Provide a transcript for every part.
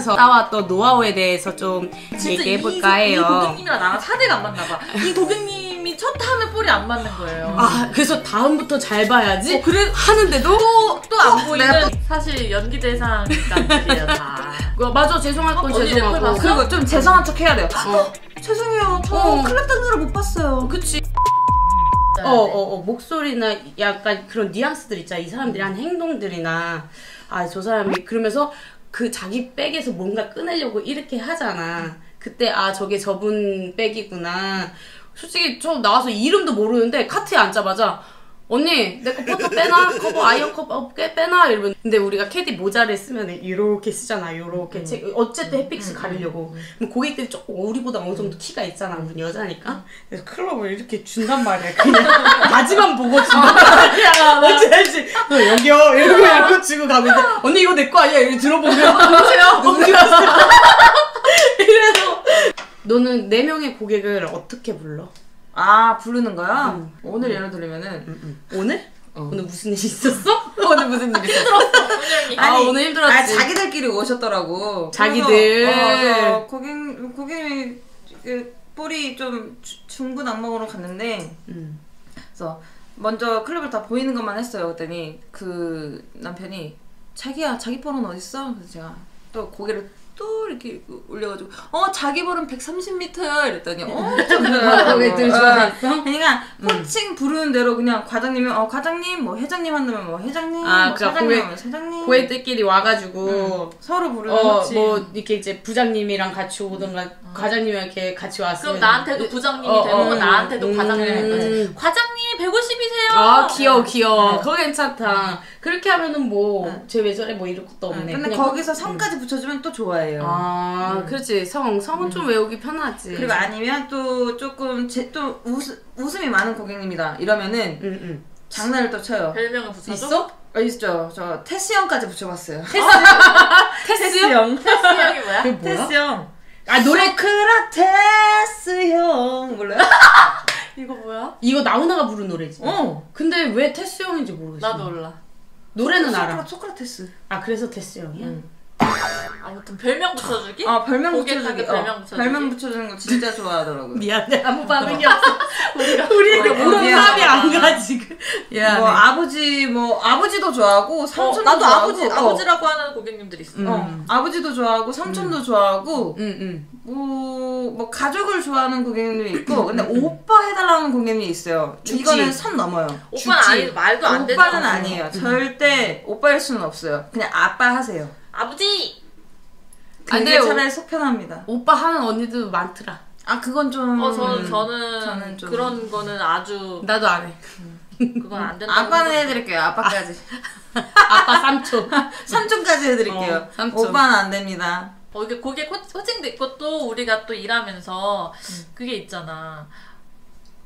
하면서 따왔던 노하우에 대해서 좀 얘기해볼까 해요. 이 고객님이랑 나랑 사대가 안 맞나봐. 이 고객님이 첫 타면 볼이 안 맞는 거예요. 아, 그래서 다음부터 잘 봐야지 그래 하는데도 또 안 보이는 사실 연기 대상감들이에요 다. 맞아, 죄송할 건 죄송하고. 그리고 좀 죄송한 척 해야 돼요. 죄송해요. 저 클럽 다니느라 못 봤어요. 그치. 목소리나 약간 그런 뉘앙스들 있잖아. 이 사람들이 한 행동들이나 아, 저 사람이 그러면서 그 자기 백에서 뭔가 꺼내려고 이렇게 하잖아. 그때 아, 저게 저분 백이구나. 솔직히 저 나와서 이름도 모르는데 카트에 앉자마자 언니 내 거 포토 빼놔? 커버 아이언 커버 빼놔? 이러면 근데 우리가 캐디 모자를 쓰면 이렇게 쓰잖아. 이렇게 어쨌든 햇빛을 가리려고. 그럼 고객들이 조금 우리보다 어느 정도 키가 있잖아. 우리 여자니까. 그래서 클럽을 이렇게 준단 말이야. 그냥 바지만 보고 준단 말이야. 뭔지 알지? 여기요 이러고 주고 가면 돼. 언니 이거 내 거 아니야? 이렇게 들어보면 누구세요? 누구세요? 이래서 너는 4명의 고객을 어떻게 불러? 아, 부르는 거야? 오늘 예를 들면은 오늘? 오늘 무슨 일이 있었어? 오늘 무슨 일이 있었어? 힘들었어. 아, 오늘 힘들었지. 아니, 자기들끼리 오셨더라고. 자기들. 고객님이 볼이 좀 중구난방으로 갔는데 그래서 먼저 클럽을 다 보이는 것만 했어요. 그랬더니 그 남편이 자기야, 자기 볼은 어딨어? 그래서 제가 또 고개를 또 이렇게 올려가지고 자기 볼은 130m야 이랬더니 고객들 좋아했어? 그러니까 호칭 부르는 대로 그냥 과장님이 과장님 뭐 회장님 한다면 뭐 회장님 아, 뭐 사장님 하면 사장님 고객들끼리 와가지고 서로 부르는 호칭 뭐 이렇게 이제 부장님이랑 같이 오던가 과장님이랑 이렇게 같이 왔으면 그럼 나한테도 부장님이 되고 나한테도 과장님이 될 거지. 과장님 150이세요. 아, 귀여워. 그거 괜찮다. 그렇게 하면은 뭐 쟤 왜 저래 뭐 이럴 것도 없네. 근데 거기서 성까지 붙여주면 또 좋아해요. 아, 그렇지. 성은 좀 외우기 편하지. 그리고 아니면 또 조금 또 웃음이 많은 고객님이다 이러면은 장난을 또 쳐요. 별명을 붙여줘? 있어? 있죠. 저 테스 형까지 붙여봤어요. 테스 형? 테스 형이 뭐야? 그게 뭐야? 테스 형. 아, 노래 소크라테스 형 몰라요? 이거 뭐야? 이거 나훈아가 부른 노래지. 근데 왜 테스 형인지 모르겠어. 나도 몰라. 노래는 알아. 소크라테스. 아, 그래서 테스 형이야? 아무튼 별명 붙여주기? 별명 붙여주기. 별명 붙여주는 거 진짜 좋아하더라고요. 미안해, 아무 반응이 없어. 우리에게 공감이 안 가, 지금. 뭐 아버지도 좋아하고 삼촌도 나도 좋아하고 아버지라고 하는 고객님들이 있어. 아버지도 좋아하고 삼촌도 좋아하고 뭐 가족을 좋아하는 고객님이 있고 근데 오빠 해달라는 고객님이 있어요. 이거는 선 넘어요. 오빠는 아니, 말도 안 되죠. 오빠는 아니에요. 절대 오빠일 수는 없어요. 그냥 아빠 하세요. 아버지! 근데 차라리 속 편합니다. 오빠 하는 언니도 많더라. 아, 그건 좀 저는 좀 그런 거는 아주 나도 안 해. 그건 안 된다. 아빠는 해드릴게요. 아빠까지. 아빠 삼촌. 삼촌까지 해드릴게요. 삼촌. 오빠는 안 됩니다. 이게 고객 호칭도 있고 또 우리가 또 일하면서 그게 있잖아.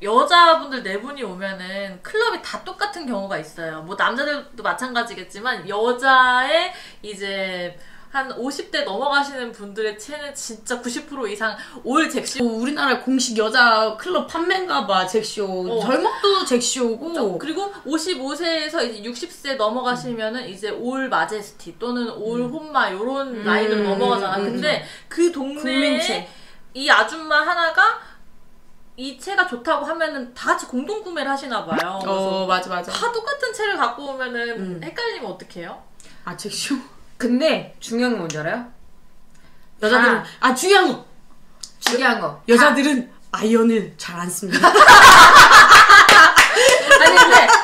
여자분들 4분이 오면은 클럽이 다 똑같은 경우가 있어요. 뭐 남자들도 마찬가지겠지만 여자의 이제 한 50대 넘어가시는 분들의 체는 진짜 90% 이상 올 잭쇼. 우리나라 공식 여자 클럽 판매인가 봐, 잭쇼. 절목도 잭쇼고. 그리고 55세에서 이제 60세 넘어가시면은 이제 올 마제스티 또는 올 홈마 요런 라인으로 넘어가잖아. 근데 그 동네에 국민체. 이 아줌마 하나가 이 채가 좋다고 하면은 다 같이 공동 구매를 하시나 봐요. 맞아. 다 똑같은 채를 갖고 오면은 헷갈리면 어떡해요? 아, 잭쇼? 근데 중요한 건 뭔지 알아요? 여자들은 중요한 거. 여자들은 아이언을 잘 안 씁니다.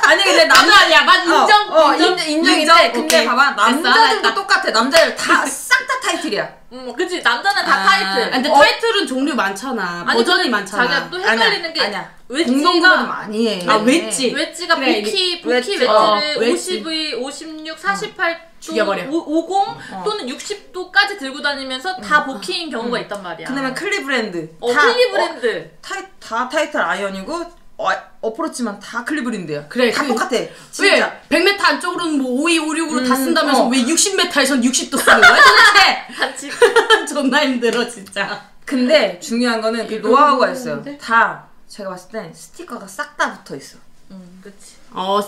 아니 근데 남자 아니야. 인정인데 근데 오케이. 봐봐 남자들도 똑같아. 남자들 다 싹 다 타이틀이야. 그치 남자는 다 타이틀. 근데 타이틀은 종류 많잖아. 버전이 많잖아. 자기가 또 헷갈리는 게 아니야. 웨지가 많이 해. 웨지가 그래, 부키 웨지를 52, 56, 48 죽여버려. 50 또는 60도까지 들고 다니면서 다 복희인 경우가 있단 말이야. 그다음에 클리브랜드. 클리브랜드. 다 타이틀 아이언이고 어프로치만 다 클리브랜드야. 그래, 다 똑같아. 진짜. 왜 100m 안쪽으로는 뭐 52, 56으로 다 쓴다면서 왜 60m에선 60도 쓰는 거야? 도대체? 같이. 존나 힘들어, 진짜. 근데 중요한 거는 그 노하우가 있어요. 다 제가 봤을 땐 스티커가 싹 다 붙어 있어. 그치.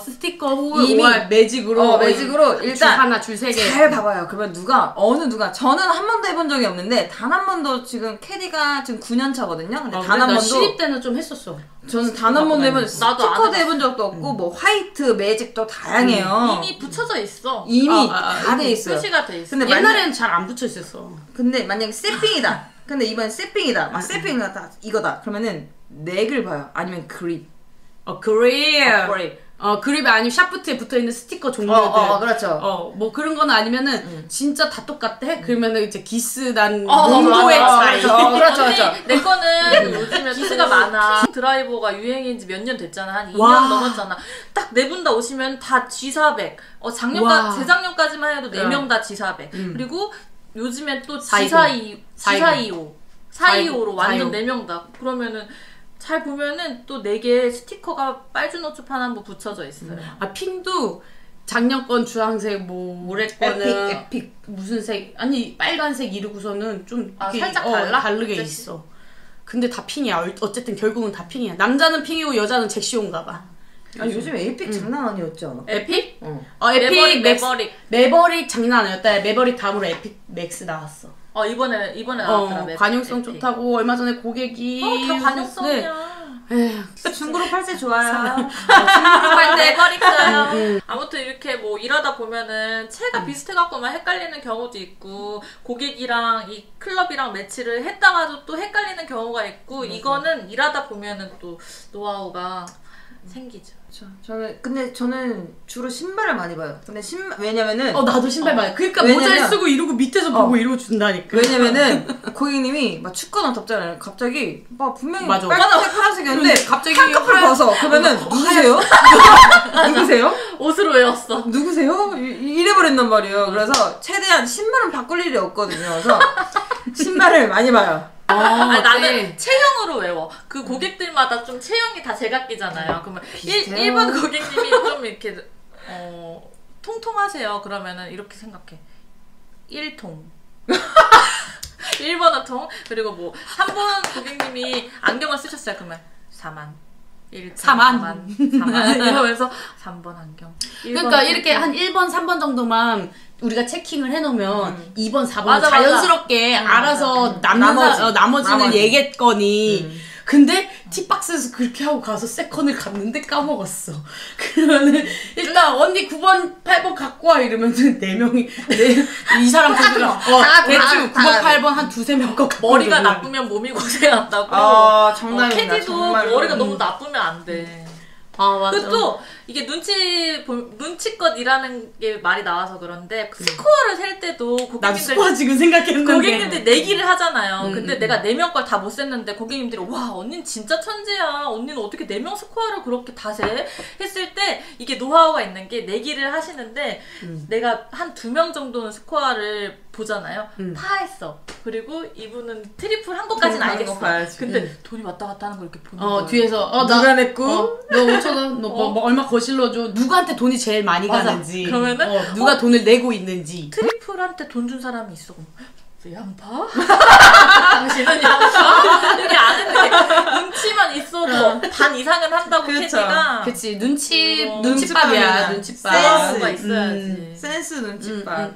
스티커 후 이미 매직으로 매직으로 일단 줄 하나 줄 3개 잘 봐봐요. 그러면 어느 누가 저는 한 번도 해본 적이 없는데 단 한 번도 지금 캐디가 지금 9년 차거든요. 근데 단 한 번도 신입 때는 좀 했었어. 저는 단 한 번도 해본 적 나도 안 스티커도 해본 적도 없고 뭐 화이트 매직도 다양해요. 이미 붙여져 있어. 이미 다 돼 있어요. 표시가 돼 있어. 근데 옛날에는 잘 안 붙여 있었어. 근데 만약에 세핑이다. 근데 이번엔 세핑이다. 막 세핑이다. 이거다. 그러면은 넥을 봐요. 아니면 그립. 그립. 그립이 아니면 샤프트에 붙어있는 스티커 종류들. 그렇죠. 뭐 그런 거는 아니면은 진짜 다 똑같아? 그러면은 이제 기스 난 농도의 차이. 그렇죠. 내 거는 요즘에 기스가 많아. 드라이버가 유행인지 몇 년 됐잖아. 한 2년 넘었잖아. 딱 네 분 다 오시면 다 G400. 재작년까지만 해도 4명 다 G400. 그리고 요즘엔 또 G425. 425로 완전 4명 다. 그러면은 잘 보면은 또 4개의 스티커가 빨주노초 하나뭐 붙여져 있어요. 핑도 작년 건 주황색, 올해 거는 에픽 무슨 색? 아니 빨간색 이르고서는 좀 살짝 달라? 다르게 있어. 근데 다 핑이야. 어쨌든 결국은 다 핑이야. 남자는 핑이고 여자는 잭시온가 봐. 요즘 에픽 장난 아니었지 않아? 에픽? 에픽 매버릭 장난 아니었다. 매버릭 다음으로 에픽 맥스 나왔어. 이번에 나왔더라. 관용성 좋다고 얼마 전에 고객이 다 관용성이야. 중고로 팔 때 좋아요. 매버릭 써요. 아무튼 이렇게 일하다 보면은 채가 비슷해갖고만 헷갈리는 경우도 있고 고객이랑 이 클럽이랑 매치를 했다가도 또 헷갈리는 경우가 있고 이거는 일하다 보면은 또 노하우가 생기죠. 근데 저는 주로 신발을 많이 봐요. 근데 왜냐면은 나도 신발 봐요. 그러니까 모자를 쓰고 이러고 밑에서 보고 이러고 준다니까. 왜냐면은 고객님이 막 춥거나 덥잖아요. 갑자기 막 분명히 맞아. 빨간색 파란색이었는데 갑자기 한꺼풀 벗어. 그러면은 누구세요? 누구세요? 옷으로 외웠어. 누구세요? 이래버린단 말이에요. 그래서 최대한 신발은 바꿀 일이 없거든요. 그래서 신발을 많이 봐요. 나는 체형으로 외워. 그 고객들마다 좀 체형이 다 제각기잖아요. 그러면 1번 고객님이 좀 이렇게 통통하세요. 그러면은 이렇게 생각해. 1통. 1번은 통. 그리고 한 번 고객님이 안경을 쓰셨어요. 그러면 4만. 4만 이러면서 3번 안경. 그러니까 이렇게 한 1번, 3번 정도만 우리가 체킹을 해놓으면 2번, 4번 자연스럽게 알아서 나머지는 얘겠거니. 근데 티박스에서 그렇게 하고 가서 세컨을 갔는데 까먹었어. 그러면은 일단 언니 9번, 8번 갖고 와 이러면은 4명이 이 사람 보더라. 대충 9번, 8번 한 2-3명 거 머리가 나쁘면 몸이 고생한다고. 장난이다. 캐디도 머리가 너무 나쁘면 안 돼. 맞아. 또 이게 눈치껏 일하는 게 말이 나와서 그런데 스코어를 셀 때도 난 스코어 지금 생각했는데 고객님들 내기를 하잖아요. 근데 내가 4명 걸 다 못 셌는데 고객님들이 와 언니는 진짜 천재야. 언니는 어떻게 4명 스코어를 그렇게 다 세? 했을 때 이게 노하우가 있는 게 내기를 하시는데 내가 한 2명 정도는 스코어를 보잖아요. 파했어. 그리고 이분은 트리플 한 것까지는 알겠어. 근데 돈이 왔다 갔다 하는 걸 이렇게 보는 거야. 뒤에서 누가 냈고? 너 5,000원 너 얼마 거실러 줘. 누구한테 돈이 제일 많이 가는지. 그러면은 누가 돈을 내고 있는지. 트리플한테 돈 준 사람이 있어. 양파? 당신은 양파? 이렇게 안 했는데 눈치만 있어도 반 이상은 한다고 캐디가. 그치 눈치밥이야. 눈치밥. 센스가 있어야지. 센스 눈치밥.